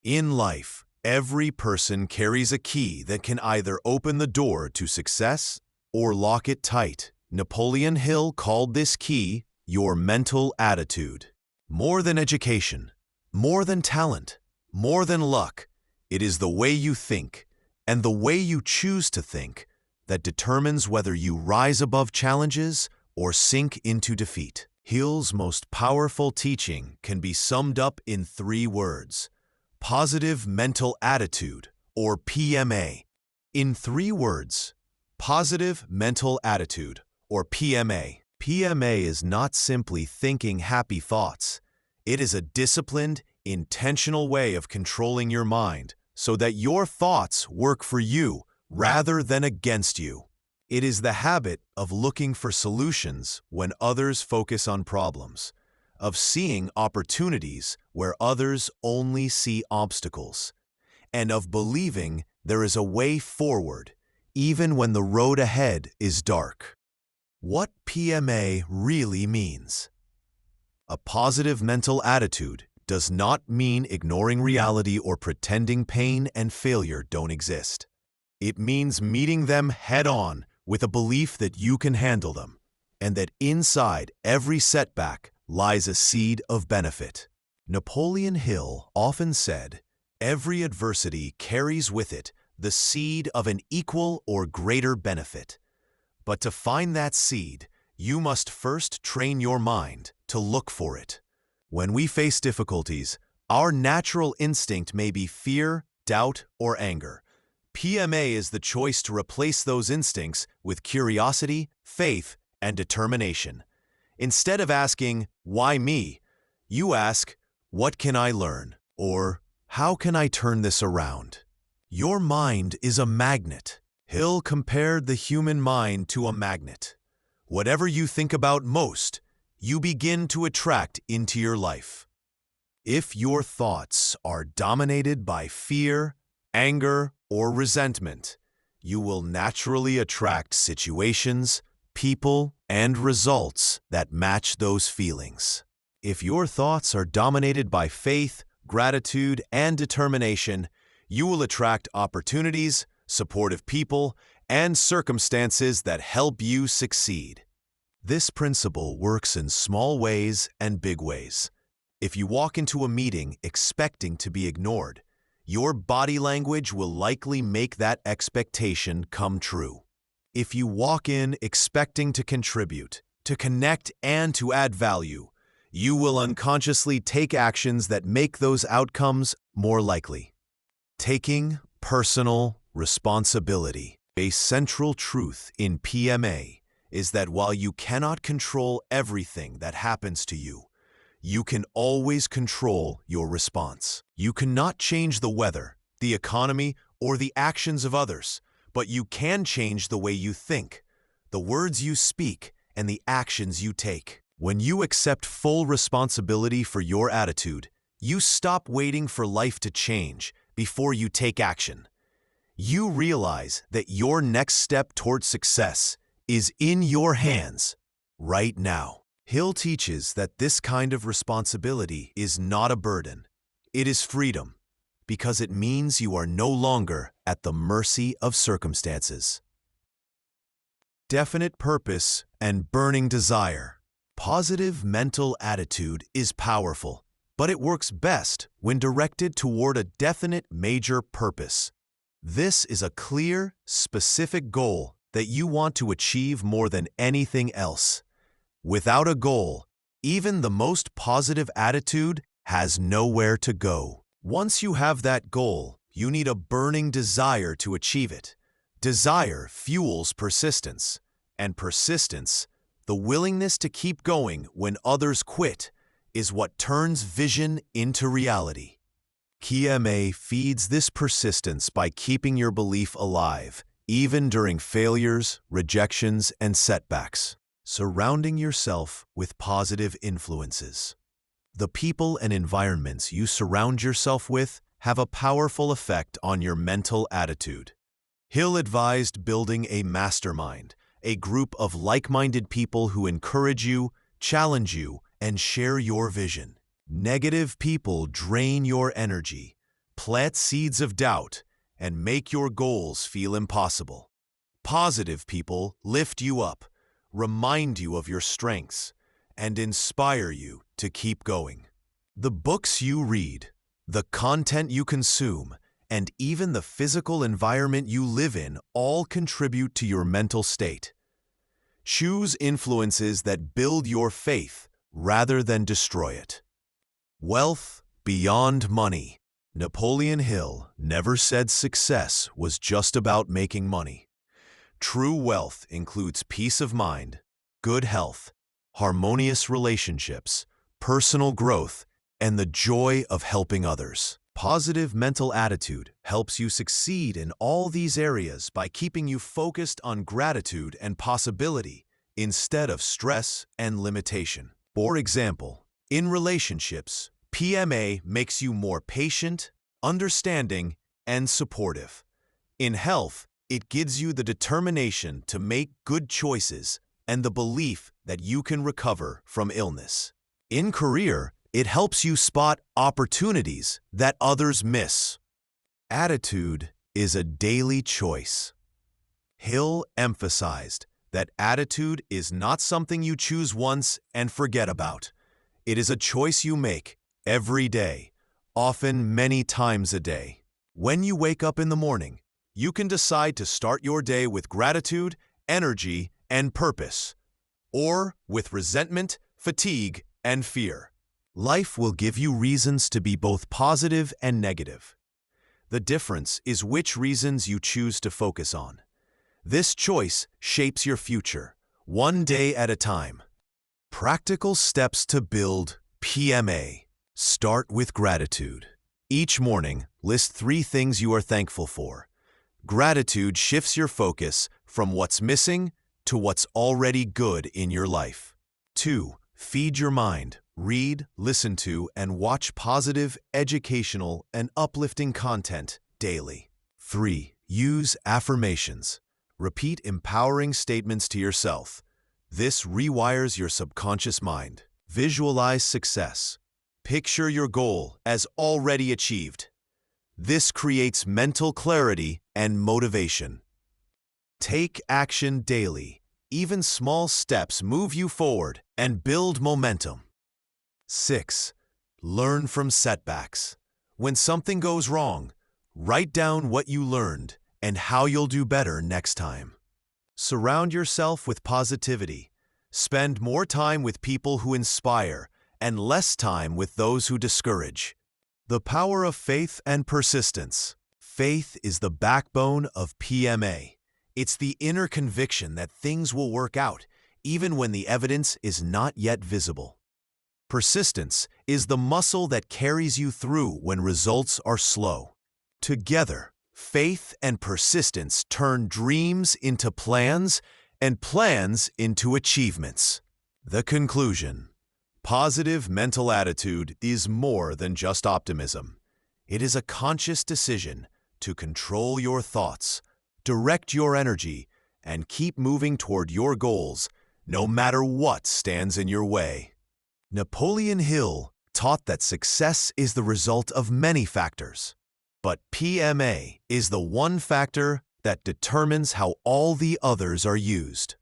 In life, every person carries a key that can either open the door to success or lock it tight. Napoleon Hill called this key your mental attitude. More than education, more than talent, more than luck, it is the way you think and the way you choose to think that determines whether you rise above challenges or sink into defeat. Hill's most powerful teaching can be summed up in 3 words: positive mental attitude, or PMA. In 3 words, positive mental attitude, or PMA. PMA is not simply thinking happy thoughts. It is a disciplined, intentional way of controlling your mind so that your thoughts work for you rather than against you. It is the habit of looking for solutions when others focus on problems, of seeing opportunities where others only see obstacles, and of believing there is a way forward even when the road ahead is dark. What PMA really means. A positive mental attitude does not mean ignoring reality or pretending pain and failure don't exist. It means meeting them head-on with a belief that you can handle them, and that inside every setback lies a seed of benefit. Napoleon Hill often said, "Every adversity carries with it the seed of an equal or greater benefit. But to find that seed, you must first train your mind to look for it." When we face difficulties, our natural instinct may be fear, doubt, or anger. PMA is the choice to replace those instincts with curiosity, faith, and determination. Instead of asking, "Why me?" you ask, "What can I learn?" or "How can I turn this around?" Your mind is a magnet. Hill compared the human mind to a magnet. Whatever you think about most, you begin to attract into your life. If your thoughts are dominated by fear, anger, or resentment, you will naturally attract situations, people, and results that match those feelings. If your thoughts are dominated by faith, gratitude, and determination, you will attract opportunities, supportive people, and circumstances that help you succeed. This principle works in small ways and big ways. If you walk into a meeting expecting to be ignored, your body language will likely make that expectation come true. If you walk in expecting to contribute, to connect, and to add value, you will unconsciously take actions that make those outcomes more likely. Taking personal responsibility. A central truth in PMA is that while you cannot control everything that happens to you, you can always control your response. You cannot change the weather, the economy, or the actions of others, but you can change the way you think, the words you speak, and the actions you take. When you accept full responsibility for your attitude, you stop waiting for life to change before you take action. You realize that your next step toward success is in your hands right now. Hill teaches that this kind of responsibility is not a burden. It is freedom, because it means you are no longer at the mercy of circumstances. Definite purpose and burning desire. Positive mental attitude is powerful, but it works best when directed toward a definite major purpose. This is a clear, specific goal that you want to achieve more than anything else. Without a goal, even the most positive attitude has nowhere to go. Once you have that goal, you need a burning desire to achieve it. Desire fuels persistence, and persistence, the willingness to keep going when others quit, is what turns vision into reality. PMA feeds this persistence by keeping your belief alive, even during failures, rejections, and setbacks. Surrounding yourself with positive influences. The people and environments you surround yourself with have a powerful effect on your mental attitude. Hill advised building a mastermind, a group of like-minded people who encourage you, challenge you, and share your vision. Negative people drain your energy. plant seeds of doubt and make your goals feel impossible. Positive people lift you up, remind you of your strengths, and inspire you to keep going. The books you read, the content you consume, and even the physical environment you live in all contribute to your mental state. Choose influences that build your faith rather than destroy it. Wealth beyond money. Napoleon Hill never said success was just about making money. True wealth includes peace of mind, good health, harmonious relationships, personal growth, and the joy of helping others. Positive mental attitude helps you succeed in all these areas by keeping you focused on gratitude and possibility instead of stress and limitation. For example, in relationships, PMA makes you more patient, understanding, and supportive. In health, it gives you the determination to make good choices and the belief that you can recover from illness. In career, it helps you spot opportunities that others miss. Attitude is a daily choice. Hill emphasized that attitude is not something you choose once and forget about. It is a choice you make every day, often many times a day. When you wake up in the morning, you can decide to start your day with gratitude, energy, and purpose, or with resentment, fatigue, and fear. Life will give you reasons to be both positive and negative. The difference is which reasons you choose to focus on. This choice shapes your future, one day at a time. Practical steps to build PMA. Start with gratitude. Each morning, list 3 things you are thankful for. Gratitude shifts your focus from what's missing to what's already good in your life. 2. Feed your mind. Read, listen to, and watch positive, educational, and uplifting content daily. 3. Use affirmations. Repeat empowering statements to yourself. This rewires your subconscious mind. Visualize success. Picture your goal as already achieved. This creates mental clarity and motivation. Take action daily. Even small steps move you forward and build momentum. 6. Learn from setbacks. When something goes wrong, write down what you learned and how you'll do better next time. Surround yourself with positivity. Spend more time with people who inspire and less time with those who discourage. The power of faith and persistence. Faith is the backbone of PMA. It's the inner conviction that things will work out, even when the evidence is not yet visible. Persistence is the muscle that carries you through when results are slow. Together, faith and persistence turn dreams into plans and plans into achievements. The conclusion: positive mental attitude is more than just optimism. It is a conscious decision to control your thoughts, direct your energy, and keep moving toward your goals, no matter what stands in your way. Napoleon Hill taught that success is the result of many factors, but PMA is the one factor that determines how all the others are used.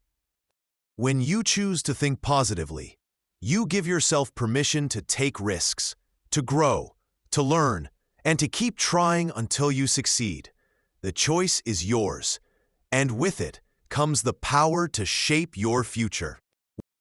When you choose to think positively, you give yourself permission to take risks, to grow, to learn, and to keep trying until you succeed. The choice is yours, and with it comes the power to shape your future.